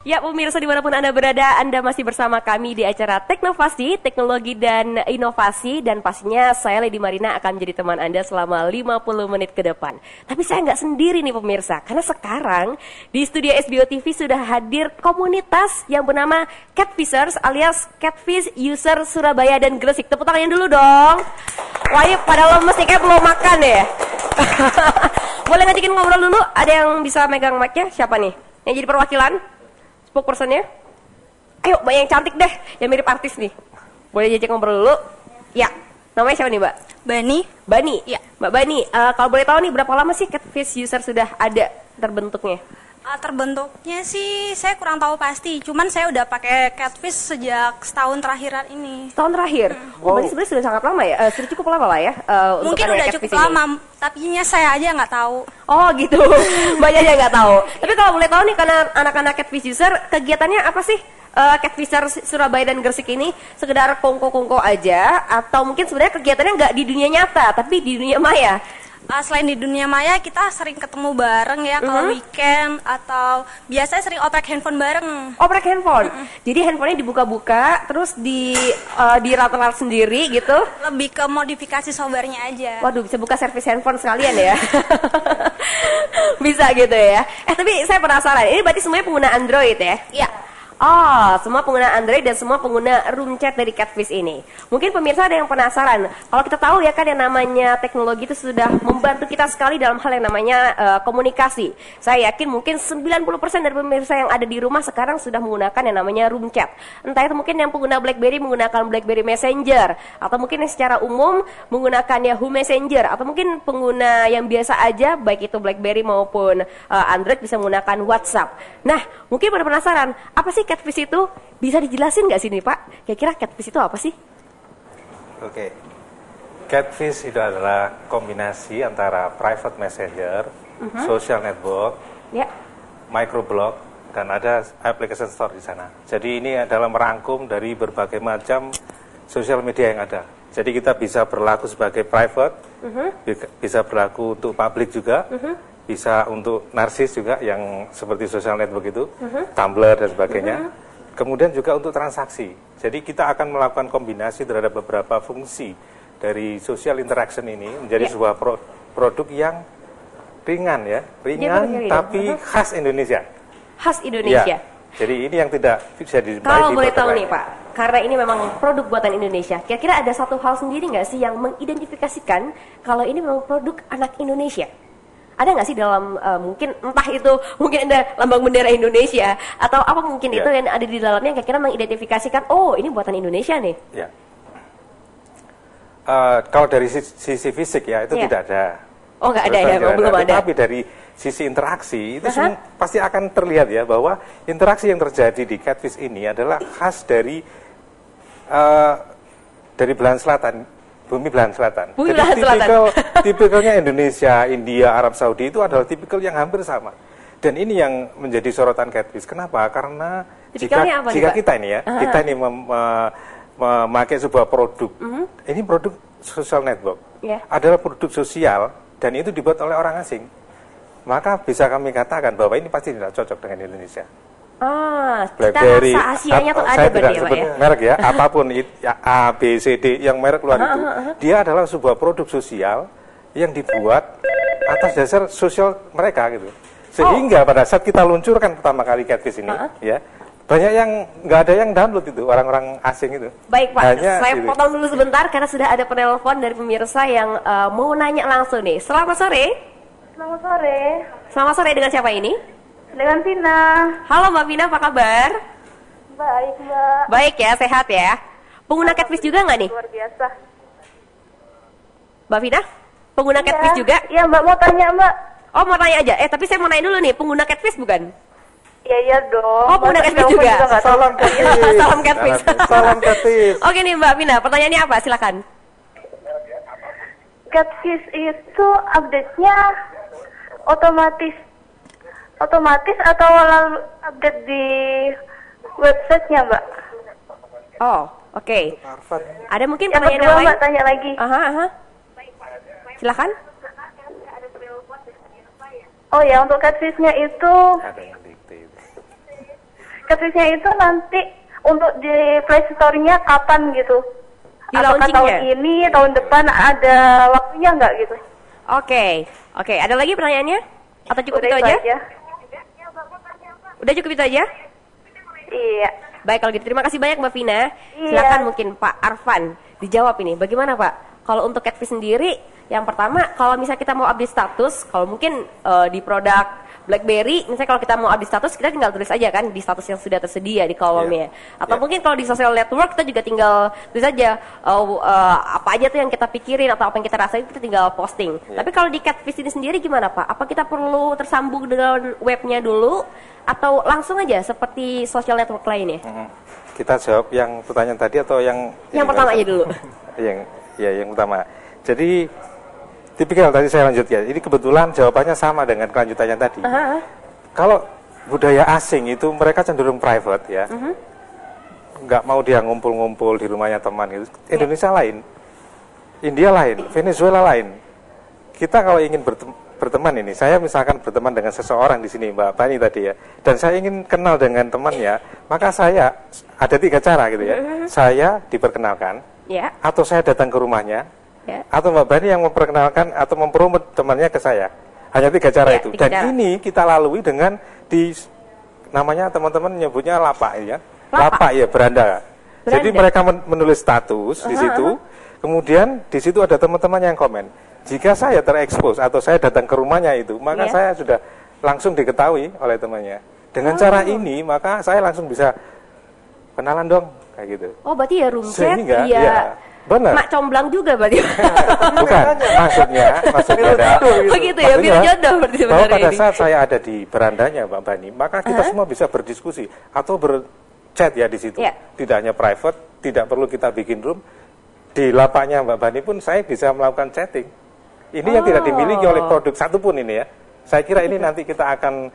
Ya pemirsa dimanapun Anda berada, Anda masih bersama kami di acara Teknovasi, Teknologi dan Inovasi. Dan pastinya saya Lady Marina akan menjadi teman Anda selama 50 menit ke depan. Tapi saya nggak sendiri nih pemirsa, karena sekarang di studio SBO TV sudah hadir komunitas yang bernama Catfishers alias Catfish User Surabaya dan Gresik. Tepuk tangannya dulu dong. Wah ini pada lemes nih, kayak belum makan ya. Boleh ngajakin ngobrol dulu, ada yang bisa megang mic-nya? Siapa nih? Yang jadi perwakilan? Spokesperson-nya? Ayo, Mbak yang cantik deh, yang mirip artis nih. Boleh jajak ngobrol dulu? Ya, namanya siapa nih Mbak? Bani. Bani? Ya. Mbak Bani, kalau boleh tahu nih berapa lama sih Catfish User sudah ada terbentuknya? Terbentuknya sih saya kurang tahu pasti, cuman saya udah pakai Catfish sejak setahun terakhiran ini. Setahun terakhir? Oh, berarti sebenarnya sudah sangat lama ya? Sudah cukup lama lah ya? Mungkin udah cukup lama, tapi saya aja nggak tahu. Oh gitu, banyak yang nggak tahu. Tapi kalau boleh tahu nih, karena anak-anak Catfish User, kegiatannya apa sih? Catfisher Surabaya dan Gresik ini sekedar kongko-kongko aja, atau mungkin sebenarnya kegiatannya nggak di dunia nyata, tapi di dunia maya? Selain di dunia maya, kita sering ketemu bareng ya kalau weekend, atau biasanya sering oprek handphone bareng. Oprek handphone? Jadi handphonenya dibuka-buka, terus diralat-ralat sendiri gitu? Lebih ke modifikasi softwarenya aja. Waduh, bisa buka servis handphone sekalian ya? Bisa gitu ya? Tapi saya penasaran, ini berarti semuanya pengguna Android ya? Iya. Oh, semua pengguna Android dan semua pengguna room chat dari Catfish ini. Mungkin pemirsa ada yang penasaran. Kalau kita tahu ya kan, yang namanya teknologi itu sudah membantu kita sekali dalam hal yang namanya komunikasi. Saya yakin mungkin 90% dari pemirsa yang ada di rumah sekarang sudah menggunakan yang namanya room chat. Entah itu mungkin yang pengguna BlackBerry menggunakan BlackBerry Messenger, atau mungkin yang secara umum menggunakan Yahoo Messenger, atau mungkin pengguna yang biasa aja baik itu BlackBerry maupun Android bisa menggunakan WhatsApp. Nah, mungkin pada penasaran, apa sih Catfish itu? Bisa dijelasin nggak sih nih Pak? Kira-kira Catfish itu apa sih? Oke, Catfish itu adalah kombinasi antara private messenger, social network, microblog, dan ada application store di sana. Jadi ini adalah merangkum dari berbagai macam sosial media yang ada. Jadi kita bisa berlaku sebagai private, bisa berlaku untuk public juga, bisa untuk narsis juga yang seperti social network itu, Tumblr dan sebagainya. Kemudian juga untuk transaksi. Jadi kita akan melakukan kombinasi terhadap beberapa fungsi dari social interaction ini menjadi sebuah produk yang ringan ya, tapi khas Indonesia. Khas Indonesia. Ya. Jadi ini yang tidak bisa dijumpai. Kalau boleh tahu nih Pak, karena ini memang produk buatan Indonesia, kira-kira ada satu hal sendiri nggak sih yang mengidentifikasikan kalau ini memang produk anak Indonesia? Ada nggak sih dalam mungkin entah itu mungkin ada lambang bendera Indonesia atau apa mungkin itu yang ada di dalamnya yang kira-kira mengidentifikasikan oh ini buatan Indonesia nih? Ya. Kalau dari sisi fisik ya itu tidak ada. Oh nggak ada ya, belum ada. Tapi dari sisi interaksi itu pasti akan terlihat ya bahwa interaksi yang terjadi di Catfish ini adalah khas dari belahan selatan. Bumi belahan selatan. Jadi tipikalnya Indonesia, India, Arab Saudi itu adalah tipikal yang hampir sama. Dan ini yang menjadi sorotan Catfish. Kenapa? Karena jika kita ini ya, kita ini memakai sebuah produk. Ini produk social network. Adalah produk sosial dan itu dibuat oleh orang asing. Maka bisa kami katakan bahwa ini pasti tidak cocok dengan Indonesia. BlackBerry, Asianya tuh ada berarti ya Pak ya? Merek ya, apapun A, B, C, D yang merek luar itu, dia adalah sebuah produk sosial yang dibuat atas dasar sosial mereka gitu. Sehingga pada saat kita luncurkan pertama kali Catfish ini, ya banyak yang nggak ada yang download itu orang-orang asing itu. Baik Pak, saya potong dulu sebentar karena sudah ada penelpon dari pemirsa yang mau nanya langsung nih. Selamat sore. Selamat sore. Selamat sore, dengan siapa ini? Dengan Vina. Halo Mbak Vina, apa kabar? Baik Mbak. Baik ya, sehat ya. Pengguna Catfish juga nggak nih? Luar biasa. Mbak Vina, pengguna Catfish juga? Iya Mbak, mau tanya Mbak. Oh mau tanya aja, tapi saya mau nanya dulu nih, pengguna Catfish bukan? Iya dong. Oh pengguna Catfish juga? Salam Catfish. Salam Catfish. Salam Catfish. Oke nih Mbak Vina, pertanyaannya apa? Silakan. Catfish itu update-nya otomatis atau lalu update di websitenya Mbak? Oh, oke. Ada mungkin yang pertanyaan kedua lain? Mbak tanya lagi. Silakan. Oh ya, untuk Catfish-nya itu Ada yang dikte. Catfish-nya itu nanti untuk di Play Store-nya kapan gitu? Di Apakah launching-nya? tahun ini, tahun depan ada waktunya nggak gitu? Oke. Ada lagi pertanyaannya? Atau cukup Udah itu aja? Udah cukup itu aja? Iya. Baik, kalau gitu terima kasih banyak Mbak Vina. Iya. Silakan mungkin Pak Arfan dijawab ini. Bagaimana Pak? Kalau untuk Catfish sendiri, yang pertama kalau misalnya kita mau update status, kalau mungkin di produk BlackBerry, misalnya kalau kita mau update status, kita tinggal tulis aja kan di status yang sudah tersedia di kolomnya. Atau mungkin kalau di social network kita juga tinggal tulis aja apa aja tuh yang kita pikirin atau apa yang kita rasain, kita tinggal posting. Tapi kalau di Catfish ini sendiri gimana Pak? Apa kita perlu tersambung dengan webnya dulu atau langsung aja seperti social network lainnya? Kita jawab yang pertanyaan tadi atau yang pertama aja dulu. yang pertama. Jadi tipikal tadi saya lanjutkan. Ini kebetulan jawabannya sama dengan kelanjutannya tadi. Kalau budaya asing itu mereka cenderung private ya. Nggak mau dia ngumpul-ngumpul di rumahnya teman gitu. Indonesia lain, India lain, Venezuela lain. Kita kalau ingin berteman ini, saya misalkan berteman dengan seseorang di sini Mbak Bani tadi ya, dan saya ingin kenal dengan temannya, maka saya ada 3 cara gitu ya. Saya diperkenalkan, atau saya datang ke rumahnya, atau Mbak Bani yang memperkenalkan atau mempromot temannya ke saya. Hanya 3 cara itu. Dan ini kita lalui dengan namanya teman-teman nyebutnya lapak ya. Lapak ya, beranda. Jadi mereka menulis status di situ. Kemudian di situ ada teman-teman yang komen. Jika saya terekspos atau saya datang ke rumahnya itu, maka saya sudah langsung diketahui oleh temannya. Dengan cara ini, maka saya langsung bisa kenalan dong, kayak gitu. Oh, berarti ya room chat, benar. Mak comblang juga berarti. Bukan, maksudnya ada. Begitu ya, biar jodoh berarti bahwa sebenarnya pada ini. saat saya ada di berandanya Mbak Bani, maka kita semua bisa berdiskusi atau berchat ya di situ. Tidak hanya private, tidak perlu kita bikin room. Di lapaknya Mbak Bani pun saya bisa melakukan chatting. Ini yang tidak dimiliki oleh produk satupun ini ya. Saya kira ini nanti kita akan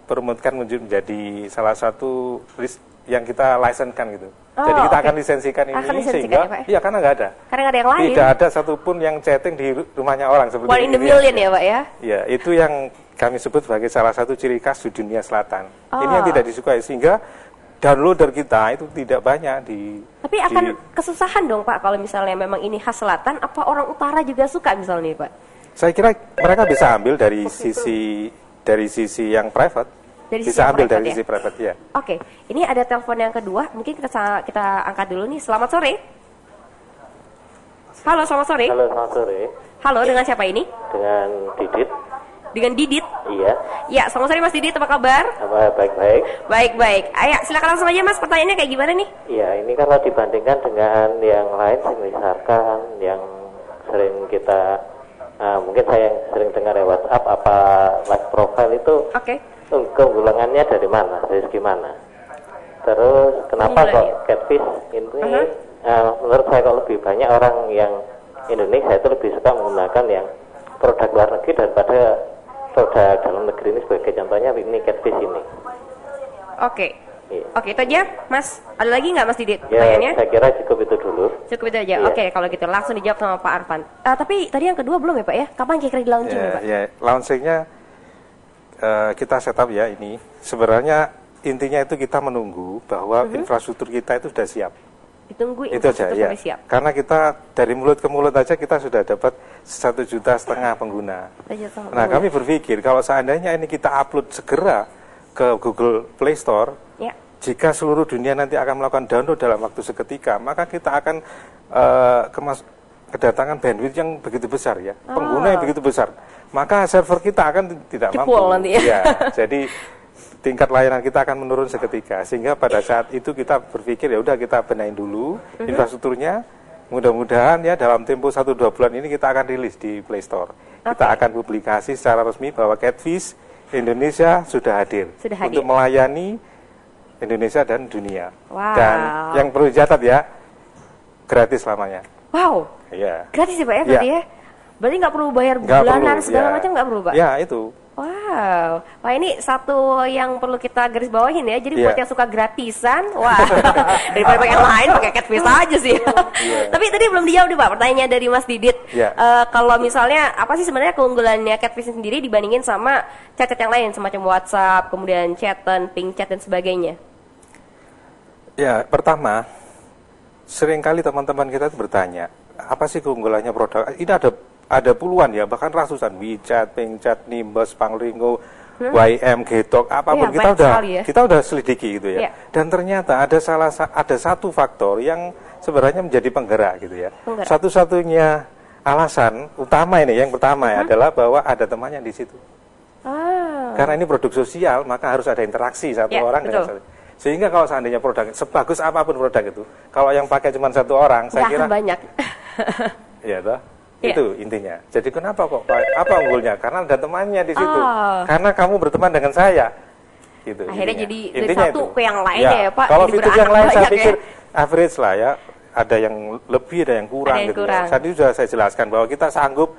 perumutkan menjadi salah satu list yang kita lisensikan gitu. Jadi kita akan lisensikan ini sehingga karena nggak ada. Karena nggak ada yang lain. Tidak ada satupun yang chatting di rumahnya orang seperti One in the million ya Pak ya? Ya, itu yang kami sebut sebagai salah satu ciri khas di dunia selatan. Ini yang tidak disukai sehingga downloader kita itu tidak banyak di. Tapi akan kesusahan dong Pak kalau misalnya memang ini khas selatan, apa orang utara juga suka misalnya Pak? Saya kira mereka bisa ambil dari sisi yang private. Bisa ambil dari sisi private ya. Oke, ini ada telepon yang kedua, mungkin kita angkat dulu nih. Selamat sore. Halo, selamat sore. Halo, selamat sore. Halo, dengan siapa ini? Dengan Didit. Dengan Didit? Iya. Ya, selamat sore Mas Didit, apa kabar? Baik-baik. Baik-baik. Ayo, silakan langsung aja Mas, pertanyaannya kayak gimana nih? Iya, ini kalau dibandingkan dengan yang lain, misalkan yang sering kita, mungkin saya yang sering dengar ya WhatsApp, apa live profile itu, keunggulannya dari mana, dari segi mana? Terus kenapa kok Catfish ini, menurut saya kalau lebih banyak orang yang Indonesia itu lebih suka menggunakan yang produk luar negeri daripada produk dalam negeri ini, sebagai contohnya ini Catfish ini. Oke, itu aja Mas. Ada lagi nggak Mas Didit Ya, pertanyaannya? saya kira cukup itu dulu. Cukup itu aja. Oke, kalau gitu langsung dijawab sama Pak Arfan. Tapi tadi yang kedua belum ya Pak ya? Kapan kira-kira di launching ya Pak? Ya, launchingnya kita setup ya ini. Sebenarnya intinya itu kita menunggu bahwa infrastruktur kita itu sudah siap. Ditunggu itu aja ya. Siap. Karena kita dari mulut ke mulut aja kita sudah dapat 1,5 juta pengguna. Nah, kami berpikir kalau seandainya ini kita upload segera ke Google Play Store, jika seluruh dunia nanti akan melakukan download dalam waktu seketika, maka kita akan kedatangan bandwidth yang begitu besar ya, pengguna yang begitu besar, maka server kita akan tidak mampu. Nanti ya. Jadi tingkat layanan kita akan menurun seketika, sehingga pada saat itu kita berpikir ya udah kita benahin dulu infrastrukturnya. Mudah-mudahan ya dalam tempo 1-2 bulan ini kita akan rilis di Play Store. Kita akan publikasi secara resmi bahwa Catfish Indonesia sudah hadir untuk melayani Indonesia dan dunia. Dan yang perlu dicatat ya, gratis selamanya. Wow. Iya. Gratis ya Pak ya berarti ya? Berarti nggak perlu bayar bulanan segala macam nggak perlu Pak? Ya itu. Wow. Wow, wah ini satu yang perlu kita garis bawahin ya. Jadi buat yang suka gratisan, wah daripada pakai yang lain pakai catfish aja sih. Tapi tadi belum dijawab nih Pak, pertanyaannya dari Mas Didit. Kalau misalnya apa sih sebenarnya keunggulannya catfish sendiri dibandingin sama chat-chat yang lain semacam WhatsApp, kemudian chatten, ping chat dan sebagainya? Ya, pertama, seringkali teman-teman kita bertanya, apa sih keunggulannya produk? Ini ada puluhan ya, bahkan ratusan, WeChat, PingChat, Nimbus, Panglingo, YM, Getok, apapun kita udah selidiki gitu ya. Dan ternyata ada satu faktor yang sebenarnya menjadi penggerak gitu ya. Satu-satunya alasan utama ini, yang pertama ya, adalah bahwa ada temannya di situ. Karena ini produk sosial, maka harus ada interaksi satu orang dengan satu. Sehingga kalau seandainya produk, sebagus apapun produk itu, kalau yang pakai cuma satu orang, saya kira banyak. Ya toh? Itu intinya. Jadi kenapa kok? Apa unggulnya? Karena ada temannya di situ. Karena kamu berteman dengan saya. Gitu. Akhirnya jadi dari satu ke yang lain ya Pak. Kalau fitur yang lain saya pikir average lah ya. Ada yang lebih, ada yang kurang gitu. Tadi sudah saya jelaskan bahwa kita sanggup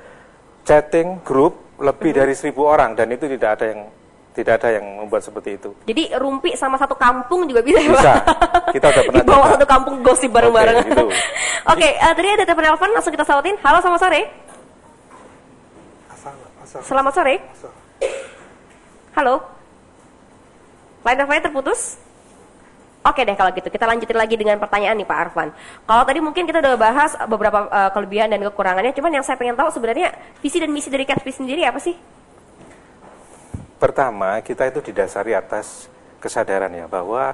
chatting grup lebih dari 1.000 orang dan itu tidak ada yang membuat seperti itu. Jadi rumpi sama satu kampung juga bisa ya Pak? Bisa. Kita udah pernah dibawa satu kampung gosip bareng-bareng. Oke, tadi ada telepon, langsung kita sautin. Halo, selamat sore. Selamat sore. Halo. Line terputus? Oke deh kalau gitu, kita lanjutin lagi dengan pertanyaan nih Pak Arfan. Kalau tadi mungkin kita udah bahas beberapa kelebihan dan kekurangannya, cuman yang saya pengen tahu sebenarnya visi dan misi dari Catfish sendiri apa sih? Pertama, kita itu didasari atas kesadaran ya bahwa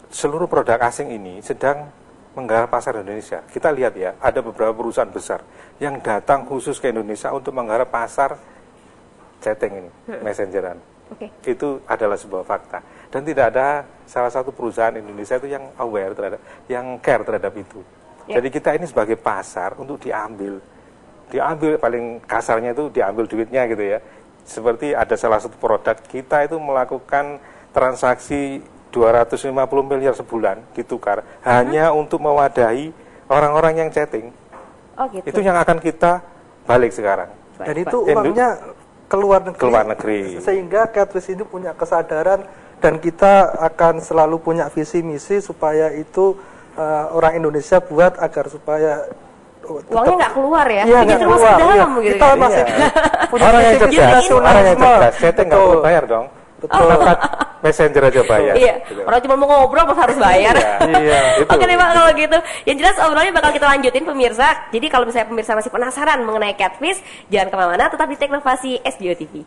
seluruh produk asing ini sedang menggarap pasar Indonesia. Kita lihat ya, ada beberapa perusahaan besar yang datang khusus ke Indonesia untuk menggarap pasar chatting ini, messengeran. Itu adalah sebuah fakta. Dan tidak ada salah satu perusahaan Indonesia itu yang aware terhadap, yang care terhadap itu. Jadi kita ini sebagai pasar untuk diambil paling kasarnya itu diambil duitnya gitu ya. Seperti ada salah satu produk kita itu melakukan transaksi 250 miliar sebulan ditukar hanya untuk mewadahi orang-orang yang chatting. Itu yang akan kita balik sekarang. Dan itu uangnya keluar negeri. Sehingga Catfish ini punya kesadaran dan kita akan selalu punya visi misi supaya itu orang Indonesia buat agar supaya uangnya nggak keluar ya? Iya, nggak keluar. Dalam, gitu. Kita masih punya orang yang cerdas, chatting nggak perlu bayar dong. Betul. Messenger aja bayar. Iya. Orang cuma mau ngobrol harus bayar. Iya. Oke deh Pak kalau gitu. Yang jelas obrolannya bakal kita lanjutin pemirsa. Jadi kalau misalnya pemirsa masih penasaran mengenai Catfish, jangan kemana-mana, tetap di Teknovasi SBO TV.